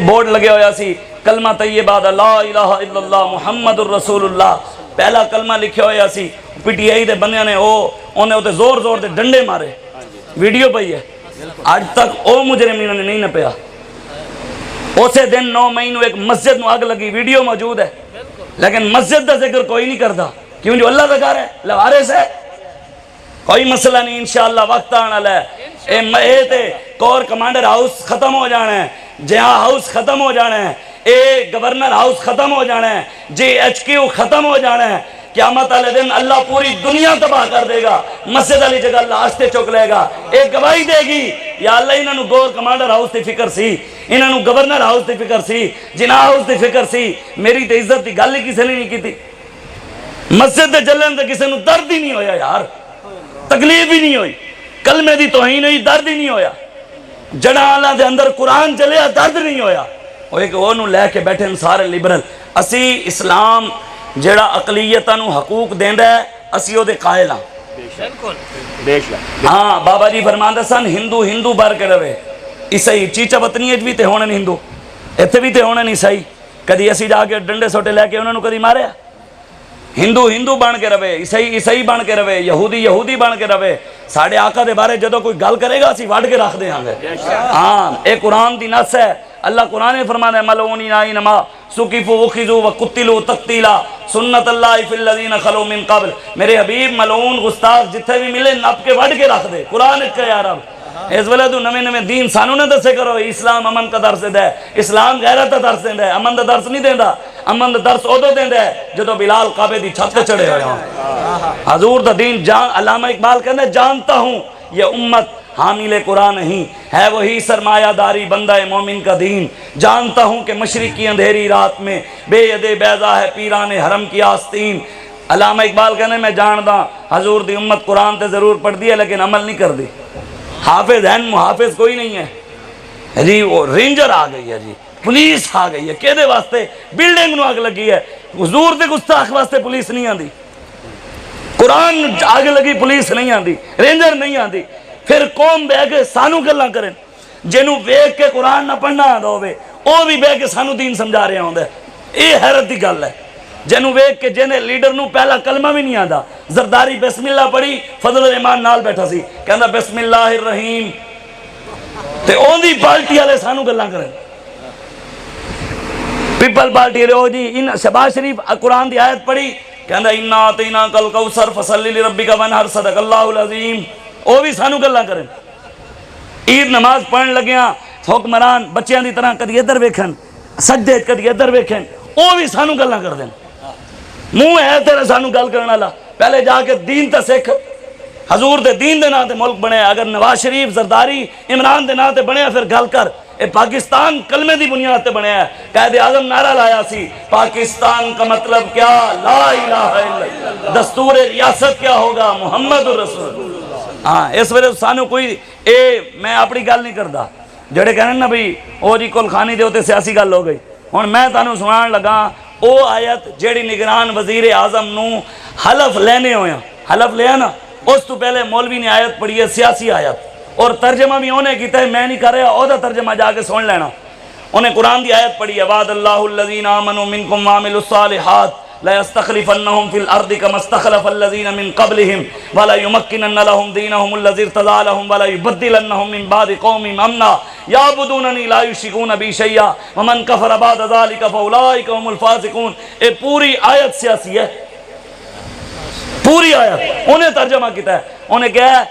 board لگے ہویا سی کلمہ طیبہ دا لا الہ الا اللہ محمد الرسول اللہ پہلا کلمہ لکھے ہویا سی پی ٹی آئی دے بندیاں نے انہیں ہوتے زور زور دے ڈنڈے مارے ویڈیو پئی ہے آج تک او مجرمین نے نہیں نپیا اسے دن 9 مئی نو ایک مسجد نو آگ لگی ویڈیو موجود ہے لیکن مسجد دا ذکر کوئی نہیں کرتا کیوں جو اللہ دا گھر ہے لوارث ہے کوئی مسئلہ نہیں انشاءاللہ وقت آنا ہے اے تے کور کمانڈر ہاؤس ختم ہو جانا ہے جہاں ہاؤس ختم ہو جانا ہے اے گورنر ہاؤس ختم ہو جانا ہے جی ایچ کیو ختم ہو جانا ہے قیامت والے دن اللہ پوری دنیا تباہ کر دے گا مسجد علی جگہ اللہ آستے چک لے گا ایک گواہی دے گی یا اللہ انہوں نے گور کمانڈر ہاؤس تی فکر سی انہوں نے گورنر ہاؤس تی فکر سی جناح ہاؤس تی فکر سی میری تے عزت دی گل ہی کسی نے نہیں کی تھی مسجد دے جلن تے کسی نے درد ہی نہیں ہویا یار تکلیف ہی نہیں ہوئی کلمے دی توہین ہوئی درد ہی نہیں ہویا جڑا اللہ دے اندر قرآن چلیا درد نہیں ہویا وہ ایک وہ نو لے کے بیٹھے ہیں سارے لیبرل اسی اسلام جڑا اقلیتاں نو حقوق دیندا ہے اسی او دے قائل ہاں ہاں بابا جی فرماندا سن ہندو ہندو بار کے رہے عیسائی چیچا وطنی وچ بھی تے ہونے ہندو ایتھے بھی تے ہونے نہیں عیسائی کدی اسی جا کے ڈنڈے سوٹے لے کے انہاں نو کدی ماریا ہندو ہندو بن کے رہے عیسائی عیسائی بن کے رہے یہودی یہودی بن کے رہے ساڑھے آقا دے بارے جدو کوئی گل کرے گا اسی وڈ کے رکھ دیں گے ہاں اے قرآن دی نص ہے اللہ قرآن نے فرمایا ہے ملعونین اینما سقفوا وخذوا وقتلوا تقتیلا سنت اللہ فی الذین خلو من قبل میرے حبیب ملعون گستاخ جتھے بھی ملے نپ کے وڈ کے رکھ دے قرآن کہے یا رب اس ویلے تو نویں نویں دین سانو نہ دسے کرو اسلام امن کا درس دیندا ہے اسلام غیرت کا درس دیندا ہے امن دا درس نہیں دیندا امن دا درس ادو دیندا ہے جدو بلال کعبے دی چھت تے چڑھے ہوئے ہوں حضور دا دین جان علامہ اقبال کہندا ہے جانتا ہوں یہ امت حامل قرآن نہیں ہے وہی سرمایہ داری بندہ مومن کا دین جانتا ہوں کہ مشرق کی اندھیری رات میں بے ید بیضا ہے پیران حرم کی آستین علامہ اقبال کہنے میں جاندا حضور دی امت قرآن تے ضرور پڑھ دی ہے لیکن عمل نہیں کر دی حافظ ہیں محافظ کوئی نہیں ہے جی وہ رینجر آ گئی ہے جی پولیس آ گئی ہے کہدے واسطے بلڈنگ نو آگ لگی ہے حضور دے گستاخ واسطے پولیس نہیں آندی قرآن آگ لگی پولیس نہیں آندی رینجر نہیں آندی پھر قوم بے کے سانو گلاں کریں جنوں ویکھ کے قرآن نہ پڑھنا آندا ہوے او بھی بے کے سانو دین سمجھا رہا ہوندا ہے اے حیرت دی گل ہے جنوں ویکھ کے جنے لیڈر نو پہلا کلمہ بھی نہیں آندا زرداری بسم اللہ پڑھی فضل الرحمان نال بیٹھا سی کہندا بسم اللہ الرحیم تے اون دی پارٹی والے سانو گلاں کریں پیپل پارٹی رہو جی ان شہباز شریف قرآن دی آیت پڑھی کہندا انا اعطیناک الکوثر فصلی لربک وانحر صدق اللہ العظیم او بھی سانو گلاں کریں عید نماز پڑھن لگیاں حکمران بچیاں دی طرح کدی ادھر ویکھن سجدے کدی ادھر ویکھن او بھی سانو گلاں کر دیں منہ ہے تیرے سانو گل کرنا لا پہلے جا کے دین تے سکھ حضور دے دین دے نا تے ملک بنے اگر نواز شریف زرداری عمران دے نا تے بنے پھر گل کر اے پاکستان کلمے دی بنیاد تے بنے ہے قائد اعظم نعرہ لایا سی پاکستان کا مطلب کیا لا الہ الا اللہ دستور ریاست کیا ہوگا محمد الرسول ہاں اس وجہ سانو کوئی اے میں اپنی گل نہیں کردا جڑے کہنے نا بھئی او جی کل خانی دے ہوتے سیاسی گل ہو گئی ہن میں تانوں سنان لگا او آیت جیڑی نگران وزیر اعظم نو حلف لینے ہویا حلف لیا نا اس تو پہلے مولوی نے آیت پڑھی ہے سیاسی آیت اور ترجمہ بھی انہیں کیتا ہے میں نہیں کر رہا او دا ترجمہ جا کے سن لینا انہیں قرآن دی آیت پڑھی ہے وعد اللہ الذین آمنوا منکم وعملوا الصالحات لا يستخلفنهم في الارض كما استخلف الذين من قبلهم ولا يمكنن لهم دينهم الذي ارتضى لهم ولا يبدلنهم من بعد قومهم امنا يعبدونني لا يشركون بي شيئا ومن كفر بعد ذلك فاولئك هم الفاسقون اے پوری آیت سیاسی ہے پوری آیت انہیں ترجمہ کیتا ہے انہیں کہا ہے